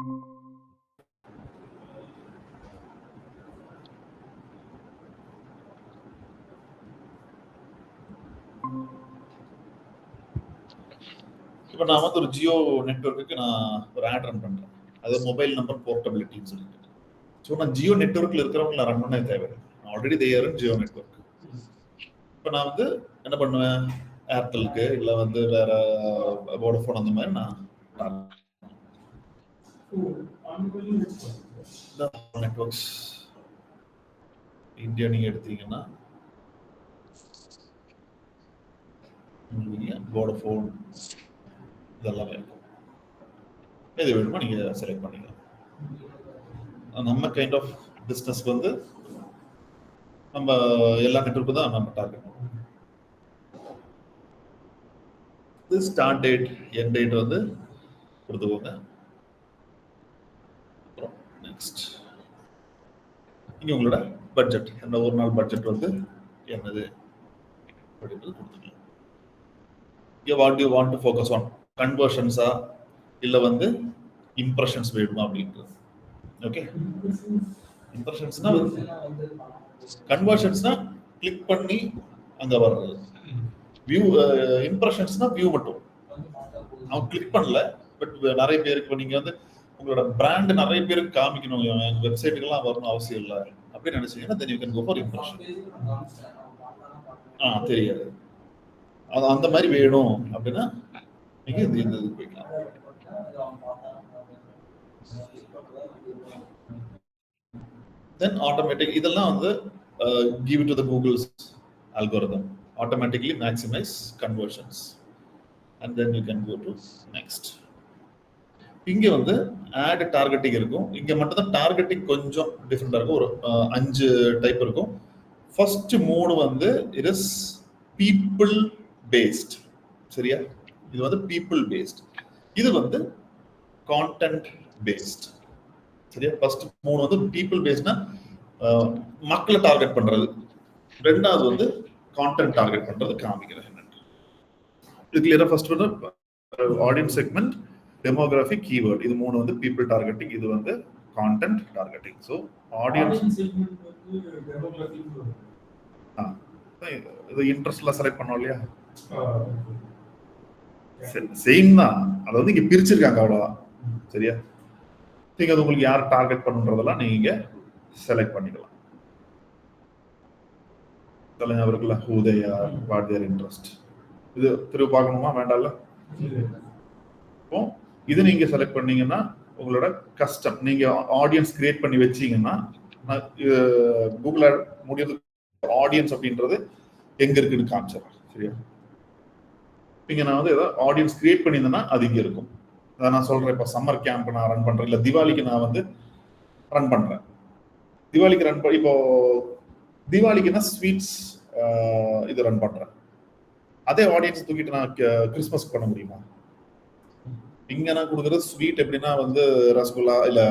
இப்போ நான் வந்து ஒரு ஜியோ நெட்வொர்க்குக்கு நான் ஒரு ஆட் ரன் பண்றேன். அது மொபைல் நம்பர் போர்ட்டபிலிட்டின்னு சொல்லிட்டு. ஸோ நான் ஜியோ நெட்வொர்க்ல இருக்கிறவங்க நான் ரன் பண்ண தேவையில்லை. Already there Jio network. இப்போ நான் வந்து என்ன பண்ணுவேன், ஏர்டெலுக்கு இல்லை வந்து வேற வோடஃபோன் அந்த மாதிரி நான் நெட்வொர்க்ஸ் இந்தியா நீங்க எடுத்தீங்கன்னா வோடஃபோன் இதெல்லாமே இருக்கும். எது வேணுமோ நீங்க செலக்ட் பண்ணிக்கலாம். நம்ம கைண்ட் ஆஃப் பிஸ்னஸ் வந்து நம்ம எல்லா நெட்வொர்க்கும் தான் நம்ம டார்கெட் பண்ணுவோம். இது ஸ்டார்ட் டேட் எண்ட் டேட் வந்து கொடுத்துக்கோங்க. அப்புறம் நெக்ஸ்ட் இங்கே உங்களோட பட்ஜெட், அந்த ஒரு நாள் பட்ஜெட் வந்து என்னது அப்படின்றது கொடுத்துக்கலாம். இங்கே what you want to focus on, கன்வர்ஷன்ஸா இல்லை வந்து இம்ப்ரெஷன்ஸ் வேணுமா அப்படின்றது. ஓகே, இம்ப்ரெஷன்ஸ்னா கன்வர்ஷன்ஸ்னா கிளிக் பண்ணி அங்க வர்றது, வியூ இம்ப்ரெஷன்ஸ்னா வியூ மட்டும் அவன் கிளிக் பண்ணல. பட் நிறைய பேருக்கு நீங்க வந்து உங்களோட பிராண்ட் நிறைய பேருக்கு காமிக்கணும், எங்க வெப்சைட்டுக்கெல்லாம் வரணும் அவசியம் இல்லை அப்படின்னு நினைச்சீங்கன்னா then you can go for impression. தெரியாது அது அந்த மாதிரி வேணும் அப்படின்னா நீங்க இந்த இதுக்கு போய்க்கலாம். Then automatic இதெல்லாம் வந்து give it to the Google's algorithm, automatically maximize conversions, and then you can go to next. இங்க வந்து ஆட் டார்கெட்டிங் இருக்கும். இங்க மட்டும் தான் டார்கெட்டிங் கொஞ்சம் டிஃபரெண்டா இருக்கும். ஒரு 5 டைப் இருக்கும். ஃபர்ஸ்ட் 3 வந்து இட் இஸ் பீப்புள் பேஸ்ட். சரியா, இது வந்து பீப்புள் பேஸ்ட். இது வந்து கான்டென்ட் பேஸ்ட். சரியா, ஃபர்ஸ்ட் 3 வந்து பீப்புள் பேஸ்ட்னா மக்களை டார்கெட் பண்றது. ரெண்டாவது வந்து கான்டென்ட் டார்கெட் பண்றது காமிக்கிறது. இது கிளியரா ஃபர்ஸ்ட் வந்து ஆடியன்ஸ் செக்மெண்ட், டெமோகிராஃபி, கீவேர்ட், இது 3 வந்து பீப்புள் டார்கெட்டிங், இது வந்து கான்டென்ட் டார்கெட்டிங். ஸோ ஆடியன்ஸ் இது இன்ட்ரெஸ்ட்ல செலக்ட் பண்ணோம் இல்லையா, சேம் தான். அதை வந்து இங்க பிரிச்சிருக்காங்க அவ்வளவுதான். சரியா, நீங்க அது உங்களுக்கு யார் டார்கெட் பண்ணுன்றதெல்லாம் நீங்க செலக்ட் பண்ணிக்கலாம். அவருக்குள்ள who they are, what their interest, இது திரும்ப பார்க்கணுமா வேண்டாம்ல. இப்போ இது நீங்க செலக்ட் பண்ணீங்கன்னா உங்களோட கஸ்டம், நீங்க ஆடியன்ஸ் கிரியேட் பண்ணி வச்சீங்கன்னா கூகுள் முடியாது ஆடியன்ஸ் அப்படின்றது எங்க இருக்குன்னு காமிச்சிடறேன். சரியா, இங்க நான் வந்து ஏதாவது ஆடியன்ஸ் கிரியேட் பண்ணியிருந்தேன்னா அது இங்க இருக்கும். அதான் நான் சொல்றேன், இப்போ சம்மர் கேம்ப் நான் ரன் பண்றேன், இல்லை திவாலிக்கு நான் வந்து ரன் பண்றேன். திவாலிக்கு ரன் இப்போ திவாலிக்குன்னா ஸ்வீட்ஸ் இது ரன் பண்றேன். அதே ஆடியன்ஸ் தூக்கிட்டு நான் கிறிஸ்மஸ் பண்ண முடியுமா? இங்க நான் கொடுக்குறது ஸ்வீட் எப்படின்னா வந்து ரசகுல்லா இல்ல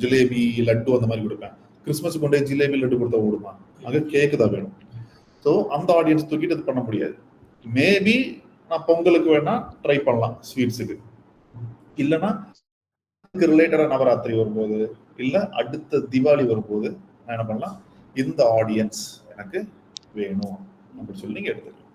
ஜிலேபி லட்டு அந்த மாதிரி கொடுப்பேன். கிறிஸ்மஸ் கொண்டே ஜிலேபி லட்டு கொடுத்தா ஓடுமா? அங்க கேக்கு தான் வேணும். ஸோ அந்த ஆடியன்ஸ் தூக்கிட்டு இது பண்ண முடியாது. மேபி நான் பொங்கலுக்கு வேணா ட்ரை பண்ணலாம் ஸ்வீட்ஸுக்கு, இல்லைன்னா ரிலேட்டடா நவராத்திரி வரும்போது இல்ல அடுத்த திவாலி வரும்போது நான் என்ன பண்ணலாம், இந்த ஆடியன்ஸ் எனக்கு வேணும் அப்படின்னு சொல்லி நீங்க எடுத்துக்கலாம்.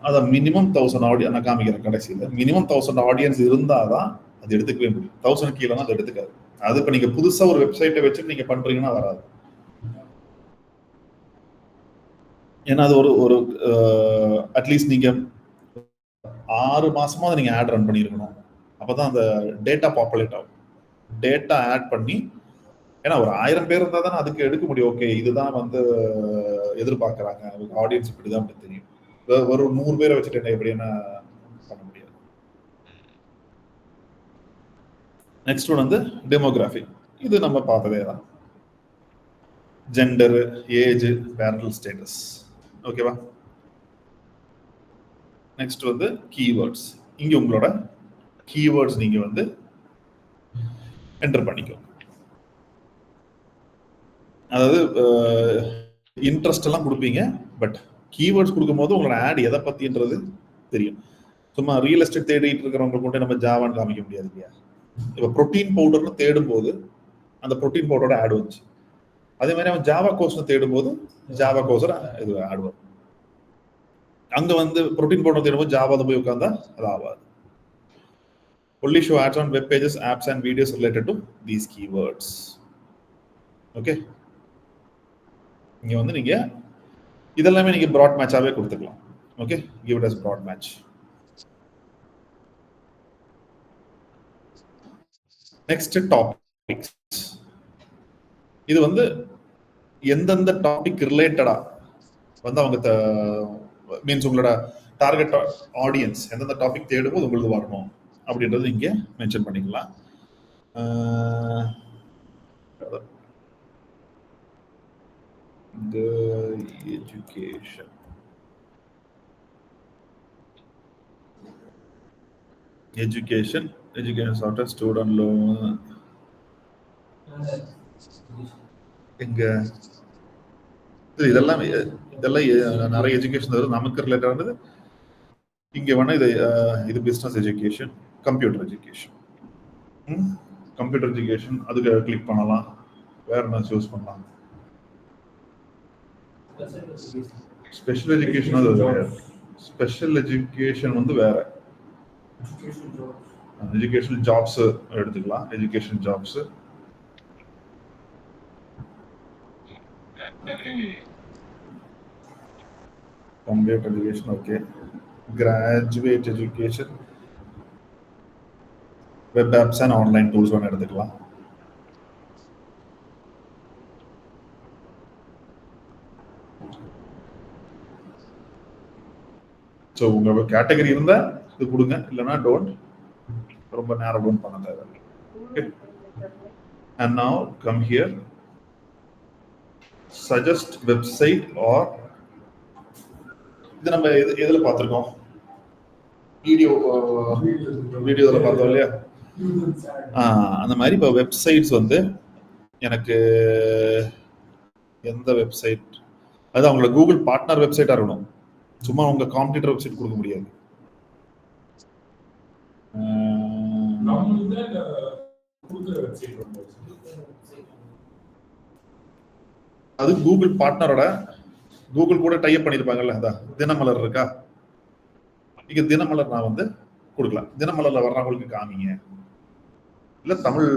அதான் மினிமம் 1000 ஆடியன்ஸ் நான் காமிக்கிறேன். கடைசியில் மினிமம் 1000 ஆடியன்ஸ் இருந்தாதான் அது எடுத்துக்கவே முடியும். 1000 கீழே தான் அது எடுத்துக்காது. அது இப்ப நீங்க புதுசா ஒரு வெப்சைட்டை வச்சுட்டு நீங்க பண்றீங்கன்னா வராது. ஏன்னா அது ஒரு அட்லீஸ்ட் நீங்க 6 மாசமா நீங்க ஆட் ரன் பண்ணிருக்கணும். அப்பதான் அந்த டேட்டா பாப்புலேட் ஆகும். டேட்டா ஆட் பண்ணி, ஏன்னா ஒரு 1000 பேர் இருந்தா தானே அதுக்கு எடுக்க முடியும். ஓகே, இதுதான் வந்து எதிர்பார்க்கறாங்க, ஆடியன்ஸ் இப்படிதான் அப்படி தெரியும். ஒரு 100 பேரை வச்சுட்டு என்ன எப்படி என்ன பண்ண முடியாது. நெக்ஸ்ட் ஒன் வந்து டெமோகிராஃபி. இது நம்ம பார்த்ததே தான். Gender, age, parental status. ஓகேவா? நெக்ஸ்ட் வந்து கீவேர்ட்ஸ். இங்க உங்களோட கீவேர்ட்ஸ் நீங்க வந்து என்டர் பண்ணிக்கோ. அதாவது இன்ட்ரெஸ்ட் எல்லாம் கொடுப்பீங்க, பட் கீவேர்ட்ஸ் கொடுக்கும்போது உங்களோட ஆட் எதை பத்தின்றது தெரியும். சும்மா ரியல் எஸ்டேட் தேடிட்டு இருக்கிறவங்க கொண்டு நம்ம ஜாவான்னு காமிக்க முடியாது இல்லையா? இப்போ ப்ரோட்டீன் பவுடர்னு தேடும் போது அந்த ப்ரோட்டீன் பவுடரோட ஆட் வந்துச்சு. அதே மாதிரி அவன் ஜாவா கோர்ஸ்னு தேடும் போது ஜாவா கோர்ஸோட இது ஆட் வரும். அங்க வந்து ப்ரோட்டீன் பவுடர் தேடும்போது ஜாவா போய் உட்கார்ந்தா அது ஆகாது. Only show ads on web pages, apps and videos related to these keywords. Okay. இங்க வந்து நீங்க இதெல்லாமே நீங்க broad match-ஆவே கொடுத்துக்கலாம். Okay, give it as broad match. Next topics. இது வந்து எந்தெந்த டாபிக் ரிலேட்டடா வந்து அவங்க மீன்ஸ் உங்களோட டார்கெட் ஆடியன்ஸ் எந்தெந்த டாபிக் தேடும்போது உங்களுக்கு வரணும் அப்படின்றது இங்க மென்ஷன் பண்ணிக்கலாம். The education software student loan எங்க இதெல்லாம் நிறைய எஜுகேஷன் வருது நமக்கு ரிலேட்டடானது. இங்க வேணா இது business education, computer education, computer education அதுக்கு கிளிக் பண்ணலாம். வேற என்ன சூஸ் பண்ணலாம்? ஸ்பெஷல் எஜுகேஷன் அது வேற. ஸ்பெஷல் எஜுகேஷன் வந்து வேற. எஜுகேஷனல் ஜாப்ஸ் எடுத்துக்கலாம். Education jobs computer education okay. Graduate education, web apps and online tools ஒன்று எடுத்துக்கலாம். ஸோ உங்க கேட்டகரி இருந்தா இது கொடுங்க, இல்லைன்னா டோன்ட். ரொம்ப நேரம் டவுன் பண்ண தேவை. Okay. And now come here, suggest website R இது நம்ம எதுல பார்த்துருக்கோம்? வீடியோல பார்த்தோம் இல்லையா? அந்த மாதிரி இப்போ வெப்சைட்ஸ் வந்து எனக்கு எந்த வெப்சைட், அது அவங்களோட கூகுள் பார்ட்னர் வெப்சைட்டா இருக்கணும். சும்மா உங்க காம்படிட்டர் வெப்சைட் கொடுக்க முடியாது. அது கூகுள் பார்ட்னரோட, கூகுள் கூட டைப் பண்ணிருப்பாங்கல்ல. அதான் தினமலர் இருக்கா, இங்க தினமலர் நான் வந்து கொடுக்கலாம். தினமலர்ல வர்றவங்களுக்கு காமிங்க, இல்ல தமிழ்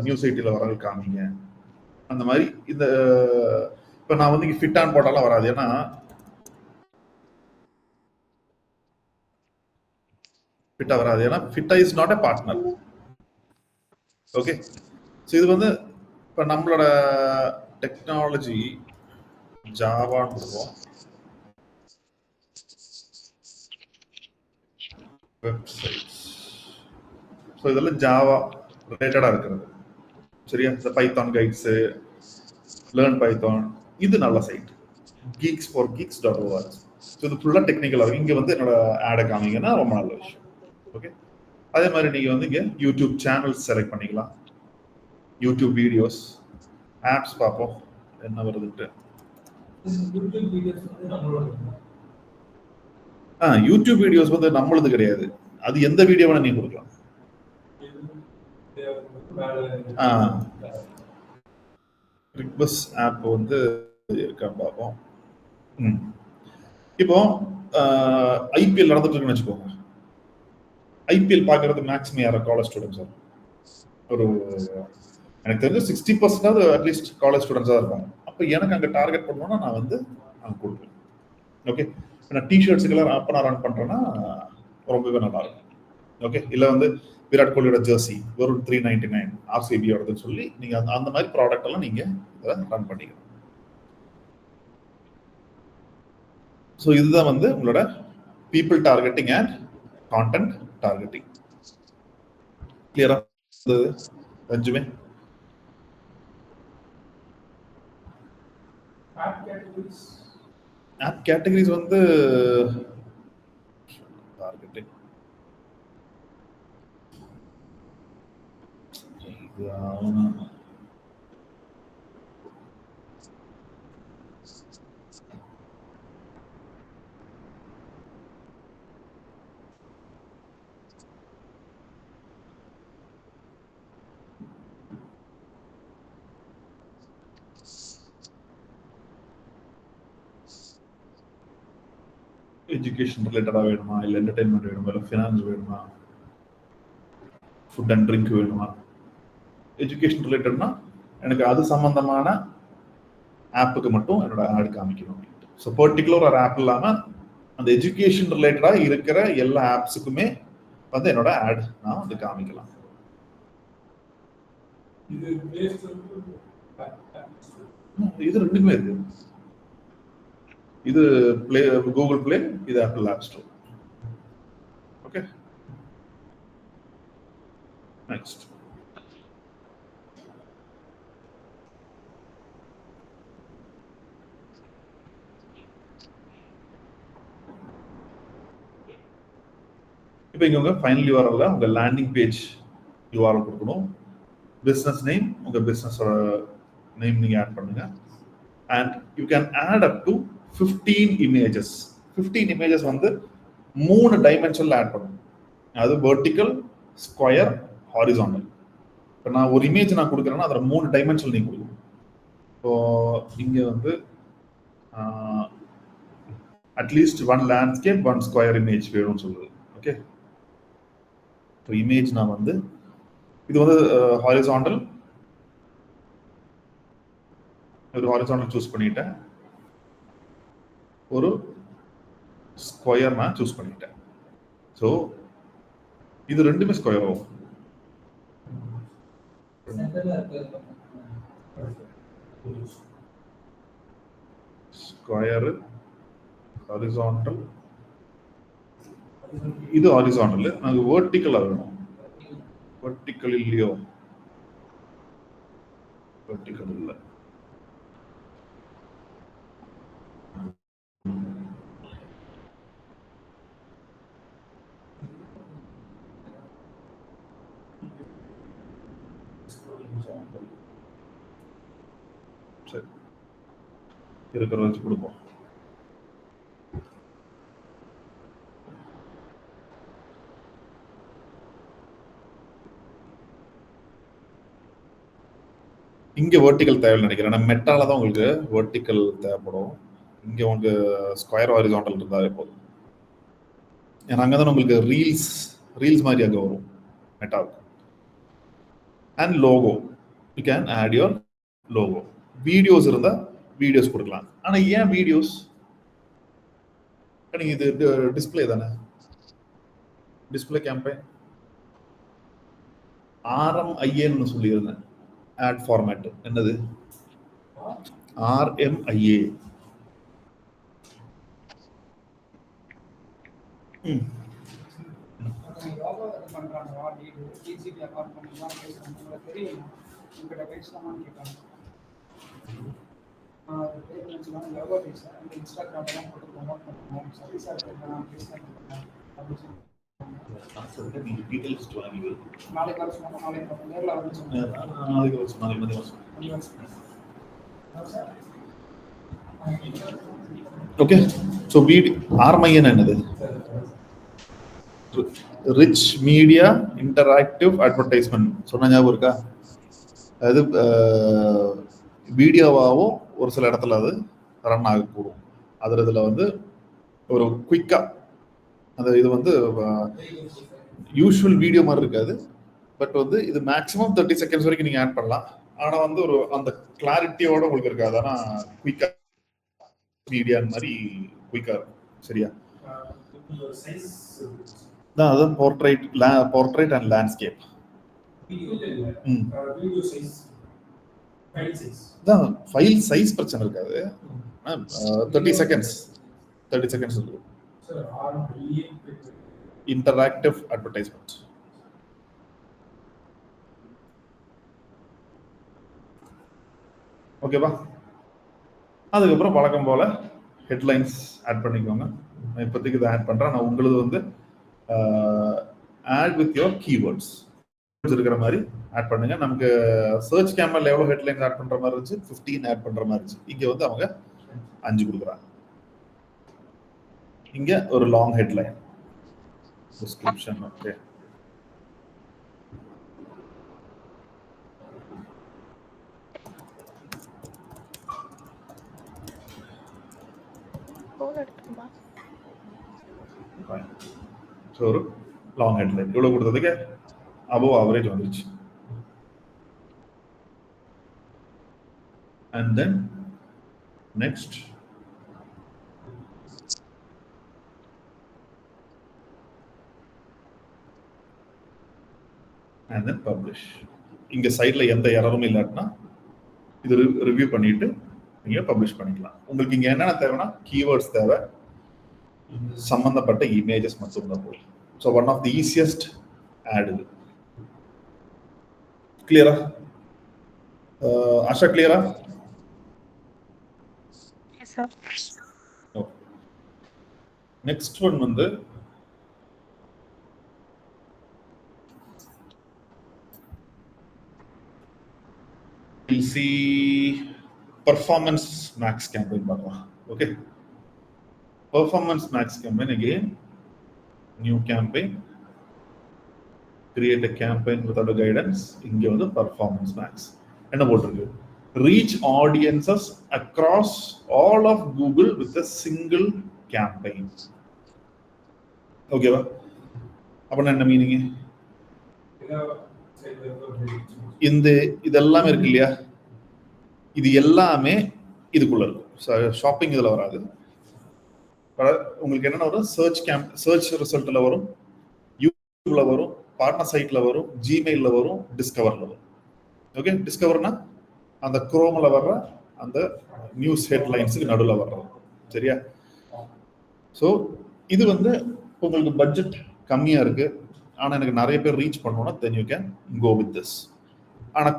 நியூஸ் ஐடில வர்றவங்களுக்கு காமிங்க. அந்த மாதிரி இந்த இப்ப நான் வந்து ஃபிட் ஆன் போட்டாலாம் வராது. ஏன்னா ஃபிட்டா வராது. ஏன்னா ஃபிட்டா is not a partner. Okay. So இது வந்து இப்போ நம்மளோட டெக்னாலஜி ஜாவான்னு கொடுப்போம். வெப்சைட்ஸ். ஸோ இதெல்லாம் ஜாவா ரிலேட்டடா இருக்கிறது. சரியா? இந்த பைத்தான் கைட்ஸ், லேர்ன் பைத்தான், இது நல்ல சைட். geeks4geeks.org. ஸோ இது ஃபுல்லாக டெக்னிக்கலாக இங்கே வந்து என்னோட ஆடை காமிங்கன்னா ரொம்ப நல்ல விஷயம். ஓகே. அதே மாதிரி நீங்க வந்து இங்க யூடியூப் சேனல்ஸ் செலக்ட் பண்ணிக்கலாம். யூடியூப் வீடியோஸ், ஆப்ஸ் பார்ப்போம் என்ன வருதுட்டு. யூடியூப் வீடியோஸ் வந்து நம்மளது கிடையாது. அது எந்த வீடியோ வேணா நீங்க கொடுக்கலாம். ரிக்வெஸ் ஆப் வந்து இருக்கான்னு பார்ப்போம். இப்போ ஐபிஎல் நடந்துட்டு இருக்குன்னு வச்சுக்கோங்க. ஐபிஎல் பார்க்கறது மேக்ஸிமம் யாரும் காலேஜ் ஸ்டூடெண்ட்ஸ். ஒரு எனக்கு தெரிஞ்ச 60% அட்லீஸ்ட் காலேஜ் ஸ்டூடெண்ட்ஸாக இருப்பாங்க. அப்போ எனக்கு அங்கே டார்கெட் பண்ணணும்னா நான் வந்து அங்கே கொடுப்பேன். ஓகே. நான் டிஷர்ட்ஸுக்கெல்லாம் அப்போ நான் ரன் பண்ணுறேன்னா ரொம்பவே நல்லா இருக்கும். ஓகே. இல்லை வந்து விராட் கோலியோட ஜெர்சி வெறும் 399 ஆர்சிபியோடதுன்னு சொல்லி நீங்கள் அந்த மாதிரி ப்ராடக்ட் எல்லாம் நீங்கள் ரன் பண்ணிக்கணும். ஸோ இதுதான் வந்து உங்களோட people targeting and content targeting. கிளியரா அஞ்சுமே? ஆப் கேட்டகரிஸ் வந்து டார்கெட்டிங் எஜுகேஷன் ரிலேட்டடாக வேணுமா, இல்லை என்டர்டைன்மெண்ட் வேணுமா, இல்லை ஃபினான்ஸ் வேணுமா, ஃபுட் அண்ட் ட்ரிங்க் வேணுமா? எஜுகேஷன் ரிலேட்டட்னா எனக்கு அது சம்பந்தமான ஆப்புக்கு மட்டும் என்னோட ஆட் காமிக்கணும் அப்படின்ட்டு. ஸோ பர்டிகுலர் ஒரு ஆப் இல்லாமல் அந்த எஜுகேஷன் ரிலேட்டடாக இருக்கிற எல்லா ஆப்ஸுக்குமே வந்து என்னோட ஆட் நான் வந்து காமிக்கலாம். இது ரெண்டுமே இருக்கு. இது பிளே கூகுள் பிளே, இது Apple app store. Okay, next. இப்போ இங்க உங்க ஃபைனல் யூஆர்எல்ல உங்க லேண்டிங் பேஜ் யூஆர்எல் கொடுக்கணும். பிசினஸ் நேம், உங்க பிசினஸோட நேம் நீங்க ஆட் பண்ணுங்க. And you can add up to 15 images. 15 images வந்து 3 டைமென்ஷன்ல ஆட் பண்ணணும். அது வெர்டிக்கல், ஸ்கொயர், ஹாரிசாண்டல். இப்போ நான் ஒரு இமேஜ் நான் கொடுக்குறேன்னா அதில் 3 டைமென்ஷன் நீங்க கொடுக்கணும். இப்போ இங்க வந்து அட்லீஸ்ட் 1 லேண்ட்ஸ்கேப் 1 ஸ்கொயர் இமேஜ் வேணும்னு சொல்லுது. ஓகே, இப்போ இமேஜ் நான் வந்து இது வந்து ஹாரிசாண்டல், ஒரு ஹாரிசாண்டல் சூஸ் பண்ணிட்டேன், ஒரு ஸ்கொயர் நான் சூஸ் பண்ணிட்டேன். ஸோ இது ரெண்டுமே ஸ்கொயர் ஆகும். ஸ்கொயர், ஹாரிசாண்டல், இது ஹாரிசாண்டல். நமக்கு வெர்டிக்கலா வேணும். வெர்டிக்கல் இல்லையோ? வெர்டிக்கல் இல்லை. சரி, இருக்கிற வச்சு கொடுப்போம். இங்க வெர்டிக்கல் தேவைன்னு நினைக்கிறேன். நான் மெட்டால தான் உங்களுக்கு வெர்டிக்கல் தேவைப்படும். இங்க உங்களுக்கு ஸ்கொயர் ஹாரிசாண்டல் இருந்தாலே போதும். ஏன்னா அங்கே தான் உங்களுக்கு ரீல்ஸ் மாதிரி அங்கே வரும் மெட்டாவுக்கு. And logo, you can add your logo. Videos இருந்தால் வீடியோஸ் கொடுக்கலாம். ஆனால் ஏன் வீடியோஸ்? நீங்க இது டிஸ்பிளே தானே, டிஸ்பிளே கேம்பெயின் RMIA சொல்லியிருந்தேன். ஆட் ஃபார்மேட் என்னது? RMIA. ஓகே, ஸோ RMIA என்னது? Rich media interactive advertisement. சொன்ன ஞாபகம் இருக்கா? அது வீடியோவாகவும் ஒரு சில இடத்துல அது ரன் ஆகக்கூடும். அதில் இதில் வந்து ஒரு குயிக்கா அந்த இது வந்து யூஸ்வல் வீடியோ மாதிரி இருக்காது. பட் வந்து இது மேக்ஸிமம் 30 செகண்ட்ஸ் வரைக்கும் நீங்க ஆட் பண்ணலாம். ஆனா வந்து ஒரு அந்த கிளாரிட்டியோட உங்களுக்கு இருக்காது. ஆனா குயிக்கா மீடியா மாதிரி குயிக்கா இருக்கும். சரியா? அதான் portrait and landscape. File size பிரச்சனை இருக்காது. 30 செகண்ட்ஸ் இருக்கு. Interactive advertisement. ஓகேவா? அதுக்கப்புறம் வழக்கம் போல ஹெட்லைன்ஸ் ஆட் பண்ணிக்கோங்க. நான் இப்போதைக்கு இதை ஆட் பண்றேன். நான் உங்களுக்கு வந்து ஆட் வித் யோர் கீவேர்ட்ஸ் இருக்கிற மாதிரி ஆட் பண்ணுங்க. நமக்கு சர்ச் கேமரா எவ்வளவு ஹெட்லைன்ஸ் ஆட் பண்ற மாதிரி இருந்துச்சு? 15 ஆட் பண்ற மாதிரி இருந்துச்சு. இங்க வந்து அவங்க 5 கொடுக்குறாங்க. இங்க ஒரு long headline description. Okay, so ஒரு லாங் ஹெட்லைன் இவ்வளோ கொடுத்ததுக்கு அபோவ் ஆவரேஜ் வந்துருச்சு. And then next and then publish. இங்க சைட்ல எந்த எரரும் இல்லாட்டினா இது ரிவ்யூ பண்ணிட்டு நீங்க பப்ளிஷ் பண்ணிக்கலாம். உங்களுக்கு இங்க என்னென்ன தேவைன்னா கீவேர்ட்ஸ் தேவை, சம்பந்தப்பட்ட இமேஜஸ் மட்டும் தான் போதும். So one of the easiest ad இது. கிளியரா? ஆஷா கிளியரா? நெக்ஸ்ட் ஒன் வந்து we'll see performance max campaign பார்க்கலாம். Okay, performance max campaign, again new campaign, create a campaign without a guidance. இங்க வந்து performance max என்ன போட்டிருக்கு, reach audiences across all of Google with a single campaign. ஓகேவா? அப்படின்னா என்ன meaning? இந்த இதெல்லாம் இருக்கு இல்லையா, இது எல்லாமே இதுக்குள்ள இருக்கும். ஷாப்பிங் இதுல வராது. உங்களுக்கு என்னென்ன வரும், சர்ச் ரிசல்ட்ல வரும், யூடியூப்ல வரும், பார்ட்னர் சைட்ல வரும், ஜிமெயில்ல வரும், டிஸ்கவர்ல வரும். ஓகே, டிஸ்கவர்னா அந்த குரோம்ல வர்ற அந்த நியூஸ் ஹெட்லைன்ஸுக்கு நடுவில் வர்றது. சரியா? ஸோ இது வந்து உங்களுக்கு பட்ஜெட் கம்மியா இருக்கு, ஆனா எனக்கு நிறைய பேர் ரீச் பண்ணணும்னா then you can go with this. ஆனா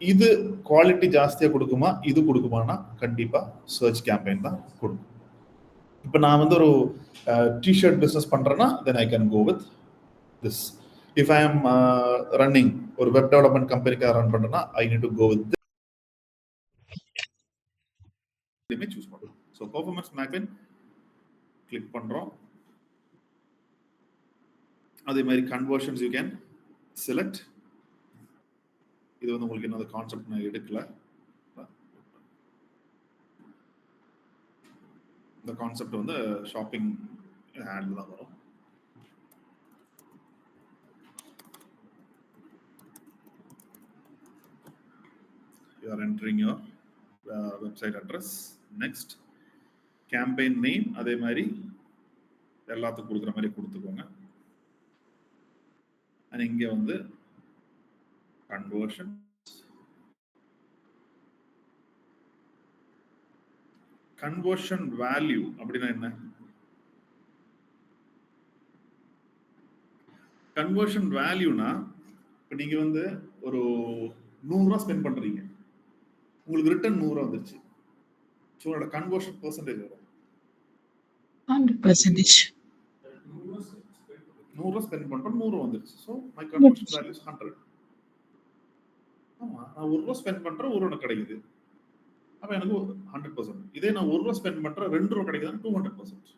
இது குவாலிட்டி ஜாஸ்தியா கொடுக்குமா, இது கொடுக்குமானா கண்டிப்பா சர்ச் கேம்பெயின் தான் கொடுக்கும். இப்போ நான் வந்து ஒரு டிஷர்ட் பிசினஸ் பண்றேன்னா then I can go with this. If I am running ஒரு வெப் டெவலப்மெண்ட் கம்பெனிக்காக ரன் பண்றேன்னா I need to go with choose பண்ணுறோம். ஸோ பெர்ஃபார்மன்ஸ் மேப்பிங் கிளிக் பண்றோம். அதே மாதிரி கன்வர்ஷன்ஸ் யூ கேன் செலக்ட். இது வந்து உங்களுக்கு என்ன கான்செப்ட் நான் எடுக்கல, இந்த கான்செப்ட் வந்து ஷாப்பிங் ஆட்ல தான் வரும். You are entering your website address. Next, campaign name அதே மாதிரி எல்லாத்துக்கும் கொடுக்குற மாதிரி கொடுத்துக்கோங்க. and இங்க வந்து conversion, conversion value அப்படின்னா என்ன? conversion valueனா இப்போ நீங்க வந்து ஒரு 100 ரூபாய் ஸ்பெண்ட் பண்றீங்க, உங்களுக்கு ரிட்டர்ன் 100 ரூபாய் வந்துருச்சு. ஸோ உங்களோட கன்வர்ஷன் பெர்சன்டேஜ் வரும் 100%. 100 ரூபாய் ஸ்பெண்ட் பண்றோம், 100 ரூபாய் வந்துருச்சு. So my conversion value is 100. ஆமா, நான் 1 ரூபாய் ஸ்பெண்ட் பண்றேன், 1 ரூபாய் கிடைக்குது, அப்ப எனக்கு 100%. இதே நான் 1 ரூபாய் ஸ்பெண்ட் பண்றேன், 2 ரூபாய் கிடைக்குதுன்னா 200%.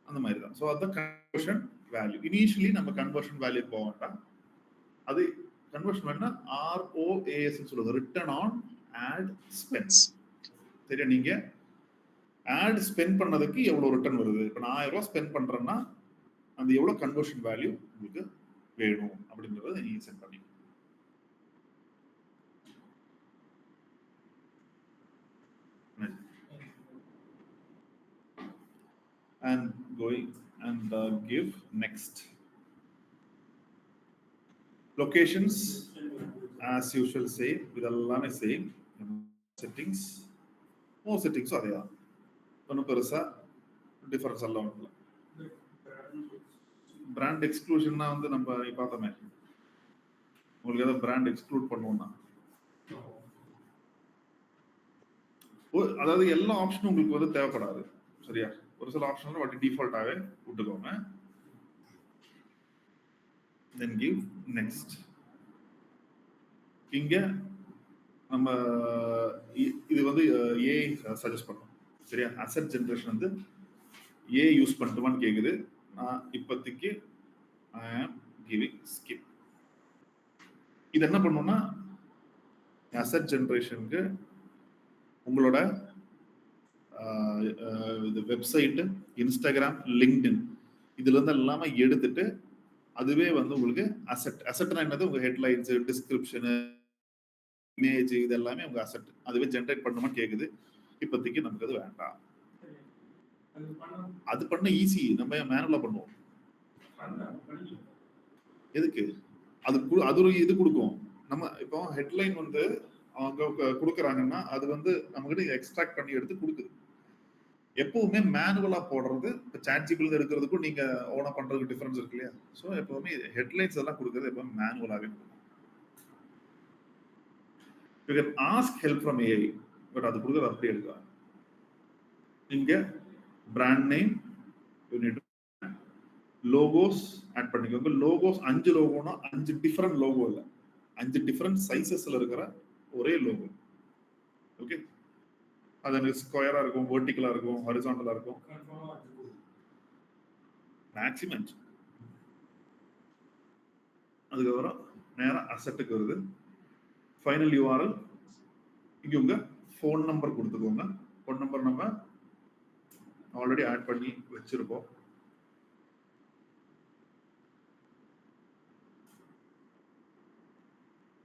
அந்த மாதிரி தான். ஸோ அதுதான் கன்வர்ஷன் வேல்யூ. இனிஷியலி நம்ம கன்வர்ஷன் வேல்யூ போக வேண்டாம், அது கன்வர்ஷன் வேணும்னா ROAS சொல்லுது, ரிட்டர்ன் ஆன் ஆட் ஸ்பெண்ட். சரியா? நீங்க ஆட் ஸ்பெண்ட் பண்ணதுக்கு எவ்வளவு ரிட்டர்ன் வருது. இப்போ நான் 1000 ரூபாய் ஸ்பெண்ட் பண்றேன்னா அந்த எவ்வளவு கன்வர்ஷன் வேல்யூ உங்களுக்கு வேணும் அப்படிங்கறத நீங்க செட் பண்ணி and going and give next. Locations as usual same, இதெல்லாமே சேம். செட்டிங்ஸ் செட்டிங்ஸும் அதே தான், ஒன்றும் பெருசா டிஃபரன்ஸ் எல்லாம் ஒன்றும் இல்லை. பிராண்ட் எக்ஸ்க்ளூஷன்னா வந்து நம்ம பார்த்தோமே, உங்களுக்கு ஏதாவது பிராண்ட் எக்ஸ்க்ளூட் பண்ணுவோம்னா, அதாவது எல்லா ஆப்ஷனும் உங்களுக்கு வந்து தேவைப்படாது. சரியா? ஒரு சில ஆப்ஷன் வாட்டி டிஃபால்ட்டாகவே விட்டுக்கோங்க. then give next. இங்க நம்ம இது வந்து ஏ சஜஸ்ட் பண்ணோம். சரியா? அசெட் ஜெனரேஷன் வந்து ஏ யூஸ் பண்ணட்டுமான்னு கேக்குது. நான் இப்போதைக்கு ஐ ஆம் கிவிங் ஸ்கிப். இது என்ன பண்ணணும்னா அசெட் ஜெனரேஷனுக்கு உங்களோட இது வெப்சைட், இன்ஸ்டாகிராம், லிங்க்டின் இதுல இருந்து எல்லாமே எடுத்துட்டு அதுவே வந்து உங்களுக்கு அசெட்னா என்னது உங்க ஹெட்லைன்ஸ், டிஸ்கிரிப்ஷன், இமேஜ் இது எல்லாமே உங்க அசெட் அதுவே ஜென்ரேட் பண்ணுமா கேக்குது. இப்போதைக்கு நமக்கு அது வேண்டாம். அது பண்ண ஈஸி, நம்ம மேனுவலா பண்ணுவோம். எதுக்கு அது ஒரு இது கொடுக்கும். நம்ம இப்போ ஹெட்லைன் வந்து அவங்க கொடுக்குறாங்கன்னா அது வந்து நம்ம கிட்ட எக்ஸ்ட்ராக்ட் பண்ணி எடுத்து கொடுக்குது. எப்பவுமே மேனுவலா போடுறது இப்போ சாட்ஜிபிள் எடுக்கிறதுக்கும் நீங்க ஓனா பண்றதுக்கு டிஃபரன்ஸ் இருக்கு இல்லையா? ஸோ எப்பவுமே ஹெட்லைன்ஸ் எல்லாம் கொடுக்குறது எப்பவுமே மேனுவலாவே கொடுக்கும். You can ask help from AI, but அது கொடுக்குறது அப்படியே எடுக்கலாம். நீங்க brand name, unit logos add பண்ணிக்கோங்க. லோகோஸ் 5 லோகோனா 5 டிஃபரெண்ட் லோகோ இல்லை, 5 டிஃபரெண்ட் சைசஸ்ல இருக்கிற ஒரே லோகோ. ஓகே, அது எனக்கு ஸ்கொயரா இருக்கும், வெர்டிகலா இருக்கும், ஹாரிசான்டலா இருக்கும், மேக்ஸிமம். அதுக்கப்புறம் நேரம் அசெட்டுக்கு வருது. ஃபைனல் யூஆர்எல் இங்க உங்க ஃபோன் நம்பர் கொடுத்துக்கோங்க. ஃபோன் நம்பர் நம்ம ஆல்ரெடி ஆட் பண்ணி வச்சிருப்போம்.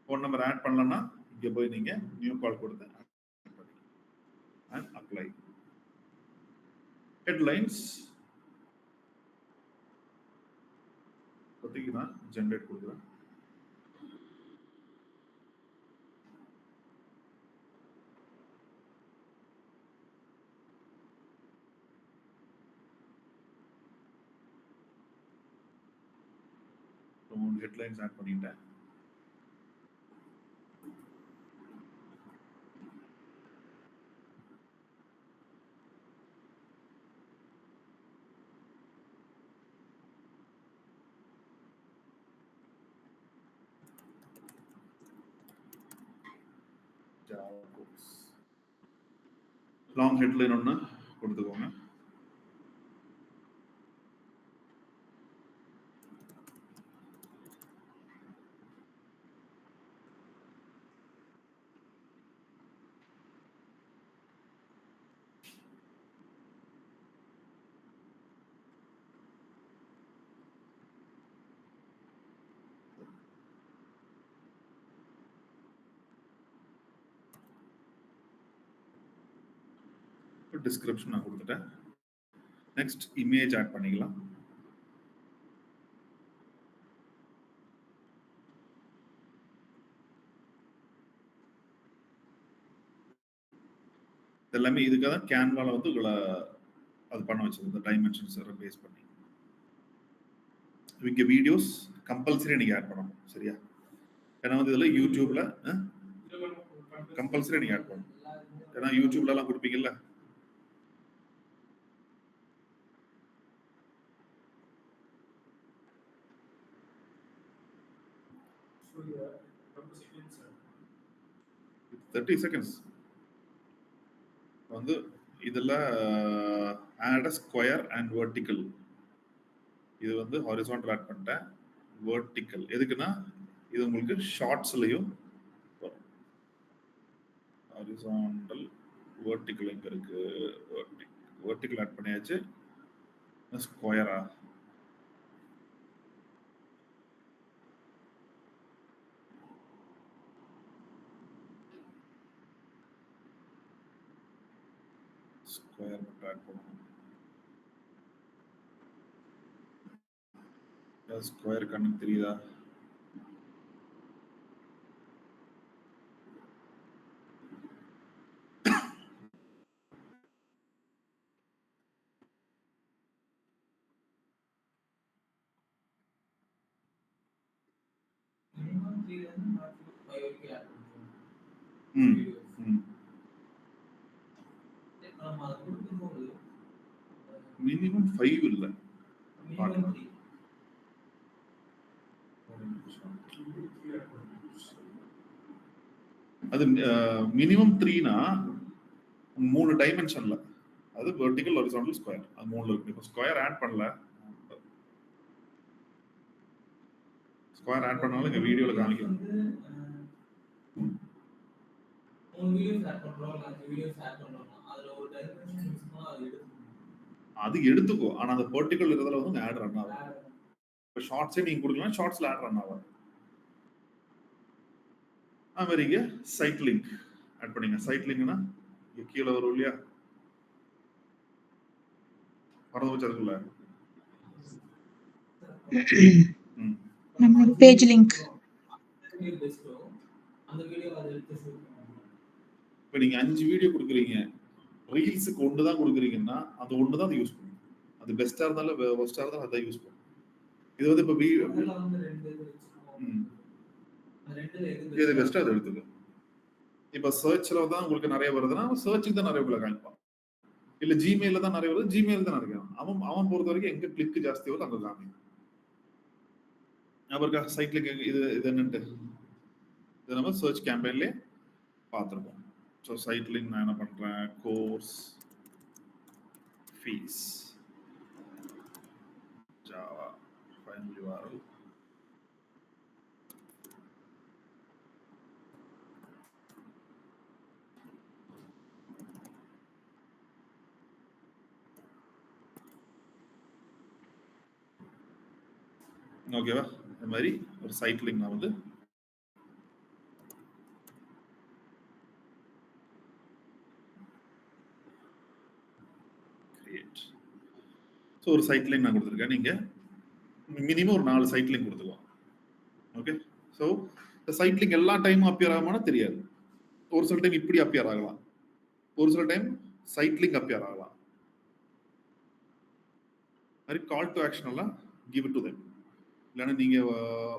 ஃபோன் நம்பர் ஆட் பண்ணலன்னா இங்க போய் நீங்க நியூ கால் கொடுத்து அண்ட் அப்ளை. ஹெட்லைன்ஸ் பத்திக்கு நான் ஜென்ரேட் கொடுக்குறேன். ஹெட்லைன்ஸ் ஆட் பண்ணிட்டேன். லாங் ஹெட்லைன் ஒன்று கொடுத்துக்கோங்க. டிஸ்கிரிப்ஷன் நான் கொடுத்துட்டேன். நெக்ஸ்ட் இமேஜ் ஆட் பண்ணிக்கலாம். எல்லாமே இதுக்காக தான் கேன்வால வந்து உங்களை அது பண்ண வச்சது, இந்த டைமென்ஷன்ஸ் பேஸ் பண்ணி. இங்க வீடியோஸ் கம்பல்சரி நீங்க ஆட் பண்ணணும், சரியா? ஏன்னா வந்து இதுல யூடியூப்ல கம்பல்சரி நீங்க ஆட் பண்ணணும். ஏன்னா யூடியூப்ல எல்லாம் கொடுப்பீங்கல்ல, தேர்ட்டி செகண்ட்ஸ் வந்து இதுல ஆட் ஸ்கொயர் அண்ட் வெர்டிக்கல். இது வந்து ஹாரிசான்டல் ஆட் பண்ணிட்டேன். வெர்டிக்கல் எதுக்குன்னா இது உங்களுக்கு ஷார்ட்ஸ்லயும் வரும். ஹாரிசான்டல் வெர்டிக்கல் எங்க இருக்கு? வெர்டிக்கல் ஆட் பண்ணியாச்சு. ஸ்கொயரா? ஸ்கொயர் மட்டும் ஆட் பண்ணணும். ஸ்கொயர் கண்ணுக்கு தெரியுதா? மினிமம் 5 இல்ல, அது மினிமம் 3னா 3 டைமென்ஷன்ல, அது வெர்டிகல், ஹாரிசான்டல், ஸ்கொயர், அது 3ல இருக்கு. இப்போ ஸ்கொயர் ஆட் பண்ணல. ஸ்கொயர் ஆட் பண்ணாலும் இங்க வீடியோல காமிக்கும். அது எடுத்துக்கோ. ஆனா அந்த பர்டிகுலர் இதுல வந்து ஆட் ரன் ஆகும். இப்போ ஷார்ட்ஸே நீங்க கொடுக்கலாம், ஷார்ட்ஸ்ல ஆட் ரன் ஆகும். அது மாதிரி இங்க சைட் லிங்க் ஆட் பண்ணீங்க. சைட் லிங்க்னா இங்க கீழே வரும் இல்லையா, மறந்து போச்சு அதுக்குள்ள. நம்ம பேஜ் லிங்க். இப்போ நீங்க 5 வீடியோ கொடுக்குறீங்க, ரீல்ஸுக்கு ஒன்று தான் கொடுக்குறீங்கன்னா அது ஒன்று தான் யூஸ் பண்ணும். அது பெஸ்டா இருந்தாலும் ஒஸ்டா இருந்தாலும் அதான் யூஸ் பண்ணும். இது வந்து இப்போ எது பெஸ்டோ அதை எடுத்துக்க. இப்போ சர்ச்ல தான் உங்களுக்கு நிறைய வருதுன்னா சர்ச்சுக்கு தான் நிறைய உள்ள காமிப்பான். இல்ல ஜிமெயில தான் நிறைய வருது, ஜிமெயில் தான் நிறைய. அவன் பொறுத்த வரைக்கும் எங்க கிளிக் ஜாஸ்தி வருது அங்க காமி. அவருக்கு சைட்ல இது என்னன்ட்டு இது நம்ம சர்ச் கேம்பெயின்ல பார்த்துருக்கோம். ஸோ சைட் லிங்க் நான் என்ன பண்றேன், course fees Java final URL ஓகேவா. இந்த மாதிரி ஒரு சைட் லிங்க் நான் வந்து கிரியேட். ஸோ ஒரு சைட் லிங்க் நான் கொடுத்துருக்கேன். நீங்க மினிமம் ஒரு 4 சைட் லிங்க் கொடுத்துக்கலாம். ஓகே. ஸோ இந்த சைட் லிங்க் எல்லா டைமும் அப்பியர் ஆகுமானா தெரியாது. ஒரு சில டைம் இப்படி அப்பியர் ஆகலாம், ஒரு சில டைம் சைட் லிங்க் அப்பியர் ஆகலாம். மாதிரி கால் டு ஆக்ஷன் எல்லாம் கிவ் இட் டு தெம். இல்லைன்னா நீங்க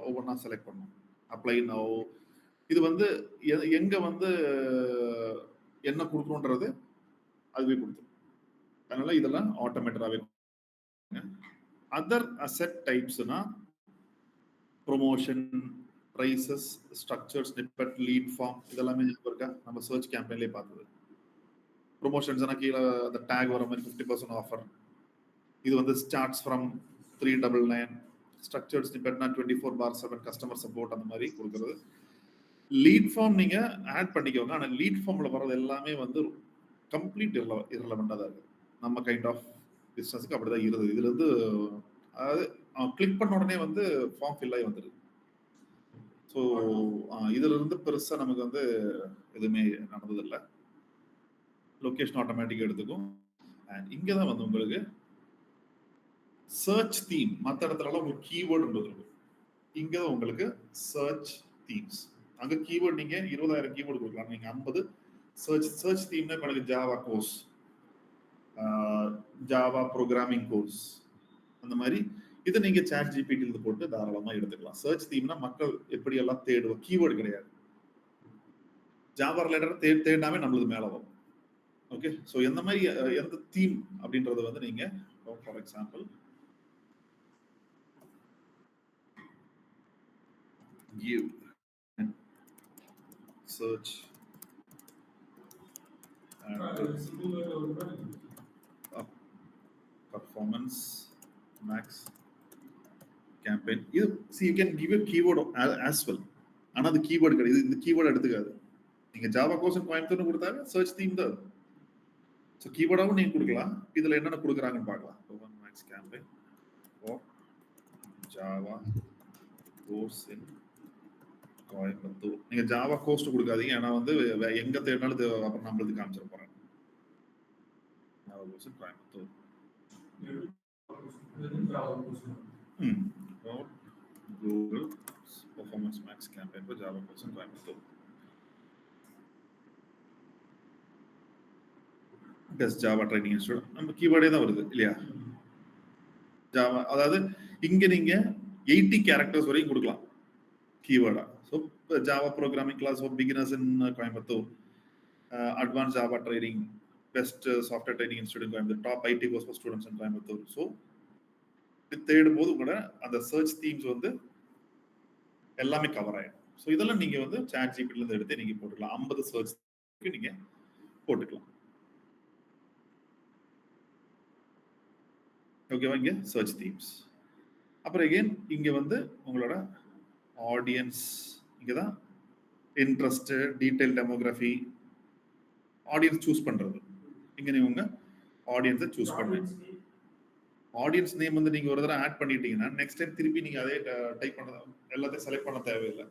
ஒவ்வொன்றா செலக்ட் பண்ணணும். Apply now. இது வந்து எங்க வந்து என்ன கொடுக்கணுன்றது அதுவே கொடுத்துரும். அதனால இதெல்லாம் ஆட்டோமேட்டடாவே. அதர் அசெட் டைப்ஸ்னா promotion, prices, structure, snippet, lead form இதெல்லாமே இருக்கா நம்ம சர்ச் கேம்பெயின்லேயே பார்த்தது. ப்ரொமோஷன்ஸ்னா கீழே அந்த டேக் வர மாதிரி 50% ஆஃபர். இது வந்து ஸ்டார்ட்ஸ் ஃப்ரம் 399. ஸ்ட்ரக்சர்ட் ஸ்னிப்பெட்னா 24/7 கஸ்டமர் சப்போர்ட் அந்த மாதிரி கொடுக்குறது. லீட் ஃபார்ம் நீங்க ஆட் பண்ணிக்கோங்க. ஆனால் லீட் ஃபார்ம்ல வர்றது எல்லாமே வந்து கம்ப்ளீட் இரலவெண்டா தான் இருக்கு. நம்ம கைண்ட் ஆஃப் பிஸ்னஸ்க்கு அப்படிதான் இருந்தது. இதுல இருந்து அதாவது கிளிக் பண்ண உடனே வந்து ஃபார்ம் ஃபில் ஆகி வந்துடுது. ஸோ இதுல இருந்து பெருசா நமக்கு வந்து எதுவுமே நடந்ததில்லை. லொகேஷன் ஆட்டோமேட்டிக்கா எடுத்துக்கும். அண்ட் இங்க தான் வந்து உங்களுக்கு சர்ச் தீம். மற்ற இடத்துலலாம் உங்களுக்கு கீவேர்டு இருக்கும். இங்க தான் உங்களுக்கு சர்ச் தீம்ஸ். அங்க கீவேர்டு நீங்க 20,000 கீவேர்டு கொடுக்கலாம். நீங்க 50 சர்ச் தீம்னா இப்போ எனக்கு Java course, Java programming course அந்த மாதிரி இதை நீங்க சாட் ஜிபிடில போட்டு தாராளமா எடுத்துக்கலாம். சர்ச் தீம்னா மக்கள் எப்படி எல்லாம் தேடுவோம், கீவேர்டு கிடையாது. ஜாவா ரிலேட்டட் தேடினாவே நம்மளுக்கு மேல வரும். ஓகே. ஸோ எந்த மாதிரி எந்த தீம் அப்படின்றத வந்து நீங்க for example give and search and performance max campaign. See, you can give a keyword as well. ஆனா அது கீவேர்டு கிடையாது. இந்த கீவேர்டு எடுத்துக்காது. நீங்க ஜாவா கோர்ஸ் கோயம்புத்தூர்னு கொடுத்தாங்க சர்ச் தீம் தான். ஸோ கீவேர்டாவும் நீங்க கொடுக்கலாம். இதுல என்னென்ன கொடுக்குறாங்கன்னு பார்க்கலாம். performance max campaign for java course in Coimbatore. நீங்க ஜாவா கோஸ்ட் கொடுக்காதீங்க. ஏன்னா வந்து எங்க தேடினாலும் அப்புறம் நம்மளுக்கு காமிச்சிட போறேன். Java ghost Coimbatore. Google performance max campaign for Java ghost Coimbatore. Best Java training institute. நம்ம கீவேர்டே தான் வருது இல்லையா. ஜாவா அதாவது இங்க நீங்க 80 கேரக்டர்ஸ் வரைக்கும் கொடுக்கலாம் கீவேர்டா. So Java programming class for beginners in Coimbatore, advance Java training, best software training institute Coimbatore, top IT course for students in Coimbatore. So தேடும் போது கூட அந்த சர்ச் தீம்ஸ் வந்து எல்லாமே கவர் ஆயிடும். ஸோ இதெல்லாம் நீங்க வந்து சாட் ஜிபிடில இருந்து எடுத்து நீங்க போட்டுக்கலாம். 50 சர்ச் நீங்க போட்டுக்கலாம். ஓகேவா. இங்க சர்ச் தீம்ஸ். அப்புறம் அகைன் இங்க வந்து உங்களோட ஆடியன்ஸ், இங்கதான் interest, detail, demography, audience choose பண்றது. இங்க நீங்க ஆடியன்ஸை சூஸ் பண்ணுங்க. ஆடியன்ஸ் நேம் வந்து நீங்க ஒரு தடவை ஆட் பண்ணிட்டீங்கன்னா நெக்ஸ்ட் டைம் திருப்பி நீங்க அதே டைப் பண்ண எல்லாத்தையும் செலக்ட் பண்ண தேவையில்லை.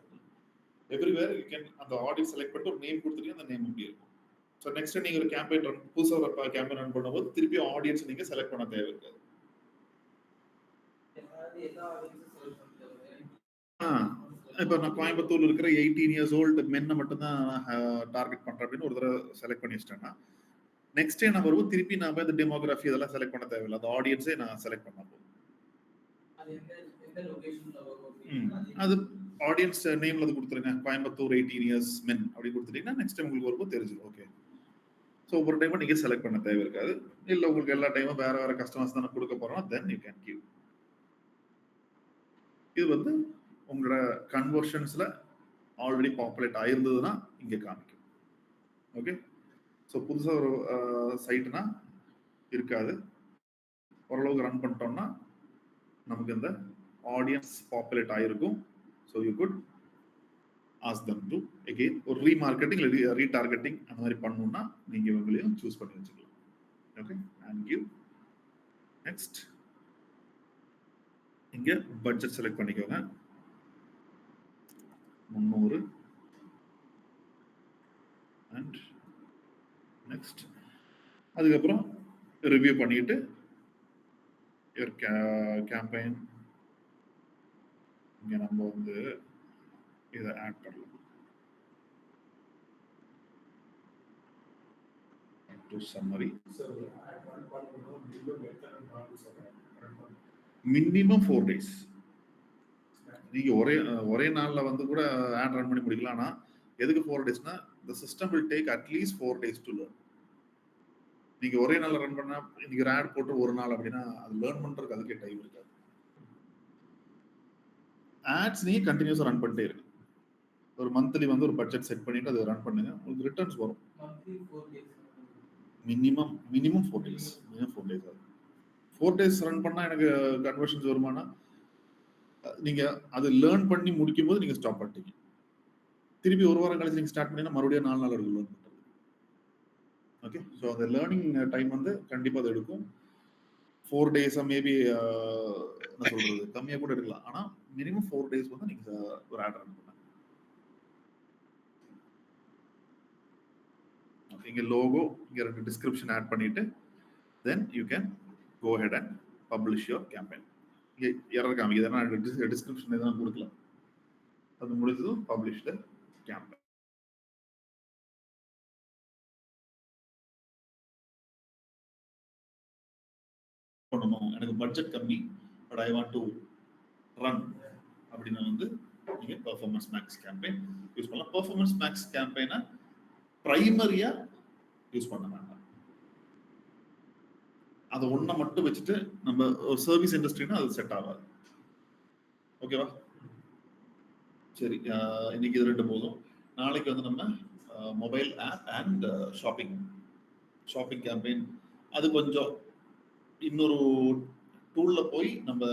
எவ்ரிவேர் யூ கேன் அந்த ஆடியன்ஸ் செலக்ட் பண்ணிட்டு ஒரு நேம் கொடுத்துட்டீங்கன்னா அந்த நேம் இப்படி இருக்கும். ஸோ நெக்ஸ்ட் டைம் நீங்க ஒரு கேம்பெயின் ரன் புதுசாக ஒரு கேம்பெயின் ரன் பண்ணும்போது திருப்பி ஆடியன்ஸ் நீங்க செலக்ட் பண்ண தேவை இருக்காது. இப்போ நான் கோயம்புத்தூர்ல இருக்கிற 18 years old மென்னை மட்டும் தான் டார்கெட் பண்றேன் அப்படின்னு ஒரு தடவை செலக்ட் பண்ணி வச்சிட்டேன்னா நெக்ஸ்ட் டே நான் வரும்போது திருப்பி நாம இந்த டெமோகிராஃபி இதெல்லாம் செலக்ட் பண்ண தேவையில்லை. அந்த ஆடியன்ஸே நான் செலக்ட் பண்ண போதும். அது ஆடியன்ஸ் நேம்ல அது கொடுத்துருங்க. கோயம்புத்தூர் 18 years men அப்படி கொடுத்துட்டீங்கன்னா நெக்ஸ்ட் டைம் உங்களுக்கு வரும்போது தெரிஞ்சிடும். ஓகே, ஸோ ஒவ்வொரு டைமும் நீங்க செலக்ட் பண்ண தேவை இருக்காது. இல்லை உங்களுக்கு எல்லா டைமும் வேற வேற கஸ்டமர்ஸ் தானே கொடுக்க போறோம், தென் யூ கேன் கிவ். இது வந்து உங்களோட கன்வர்ஷன்ஸ்ல ஆல்ரெடி பாப்புலேட் ஆயிருந்ததுன்னா இங்க காமிக்கும். ஓகே, ஸோ புதுசாக ஒரு சைட்னா இருக்காது. ஓரளவுக்கு ரன் பண்ணிட்டோம்னா நமக்கு இந்த ஆடியன்ஸ் பாப்புலேட் ஆயிருக்கும். So you good ask them to again ஒரு ரீமார்க்கெட்டிங் இல்லை ரீடார்கெட்டிங் அந்த மாதிரி பண்ணணும்னா நீங்க இவங்களையும் சூஸ் பண்ணி வச்சுக்கலாம். Okay, and give. நெக்ஸ்ட் இங்க பட்ஜெட் செலக்ட் பண்ணிக்கோங்க. 300 அண்ட் நெக்ஸ்ட் அதுக்கப்புறம் ரிவ்யூ பண்ணிட்டு கேம்பெயின் இங்க நம்ம வந்து இதை ஆட் பண்ணலாம். To summary minimum 4 days. நீங்க ஒரே நாள்ல வந்து கூட ஆட் ரன் பண்ணி முடிக்கலாம். ஆனா எதுக்கு 4 daysனா the system will take at least 4 days to learn. நீங்க ஒரே நாள்ல ரன் பண்ணா இன்னைக்கு ஒரு ஆட் போட்டு ஒரு நாள் அப்படின்னா அது லேர்ன் பண்றதுக்கு அதுக்கே டைம் இருக்காது. ஆட்ஸ் நீங்க கண்டினியூஸா ரன் பண்ணிட்டே இருக்கு. ஒரு மந்த்லி வந்து ஒரு பட்ஜெட் செட் பண்ணிட்டு அதை ரன் பண்ணுங்க, உங்களுக்கு ரிட்டர்ன்ஸ் வரும். Minimum 4 days. மினிமம் 4 days ஆகும். 4 days ரன் பண்ணா எனக்கு கன்வர்ஷன்ஸ் வருமானா நீங்க அது லேர்ன் பண்ணி முடிக்கும் போது நீங்க ஸ்டாப் பண்ணிட்டீங்க. திருப்பி ஒரு வாரம் கழிச்சு நீங்க ஸ்டார்ட் பண்ணீங்கன்னா மறுபடியும் 4 நாள் எடுக்கும் லேர்ன் பண்றது. ஓகே, ஸோ அந்த லேர்னிங் டைம் வந்து கண்டிப்பா அது எடுக்கும். 4 days மேபி என்ன சொல்றது கம்மியா கூட எடுக்கலாம். ஆனா மினிமம் 4 days வந்து நீங்க ஒரு ஆட் ரன் பண்ணலாம். இங்க லோகோ இங்க ரெண்டு டிஸ்கிரிப்ஷன் ஆட் பண்ணிட்டு then you can go ahead and publish your campaign. இங்க எரர் காமிக்குது, நான் டிஸ்கிரிப்ஷன் எதுவும் கொடுக்கல. அது முடிஞ்சதும் publish the campaign. பண்ணணும் எனக்கு பட்ஜெட் கம்மி but I want to run அப்படின்னா வந்து நீங்க பெர்ஃபார்மன்ஸ் மேக்ஸ் கேம்பெயின் யூஸ் பண்ணலாம். பெர்ஃபார்மன்ஸ் மேக்ஸ் கேம்பெயினை பிரைமரியா யூஸ் பண்ண வேண்டாம். அதை ஒன்றை மட்டும் வச்சுட்டு நம்ம ஒரு சர்வீஸ் இண்டஸ்ட்ரினா அது செட் ஆகாது. ஓகேவா? சரி, இன்னைக்கு இது 2 போதும். நாளைக்கு வந்து நம்ம mobile app and shopping campaign அது கொஞ்சம் இன்னொரு டூல்ல போய் நம்ம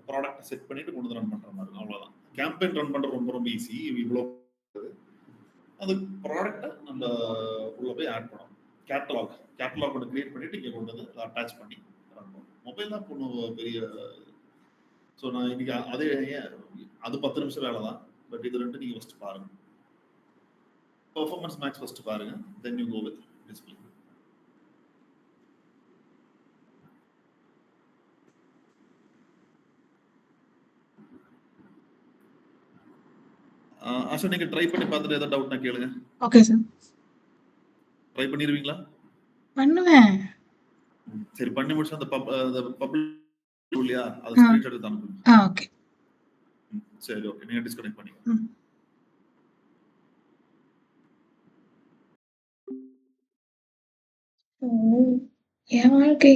ப்ராடக்ட் செட் பண்ணிட்டு கொண்டு ரன் பண்ற மாதிரி. அவ்வளவுதான். கேம்பெயின் ரன் பண்றது ரொம்ப ரொம்ப ஈஸி. இவ்வளோ அது ப்ராடக்ட்டை நம்ம உள்ள போய் ஆட் பண்ணணும். கேட்டலாக் ஒன்று கிரியேட் பண்ணிட்டு இங்கே கொண்டு வந்து அட்டாச் பண்ணி ரன் பண்ணணும். மொபைல் ஆப் ஒன்றும் பெரிய ஸோ நான் இன்னைக்கு அது 10 நிமிஷம் வேலை தான். பட் இது 2 நீங்க ஃபர்ஸ்ட் பாருங்க. பெர்ஃபார்மன்ஸ் மேக்ஸ் ஃபர்ஸ்ட் பாருங்க, then you go with display. ஆஷா நீங்க ட்ரை பண்ணி பார்த்துட்டு ஏதாவது டவுட்னா கேளுங்க. Okay sir. ட்ரை பண்ணிடுவீங்களா? பண்ணுவேன். சரி, பண்ணி முடிச்சு அந்த பப்ளிக் இல்லையா அதை ஸ்கிரீன்ஷாட் எடுத்து அனுப்புங்க. ஓகே. சரி, ஓகே, நீங்க டிஸ்கனெக்ட் பண்ணிக்கோங்க. என் வாழ்க்கை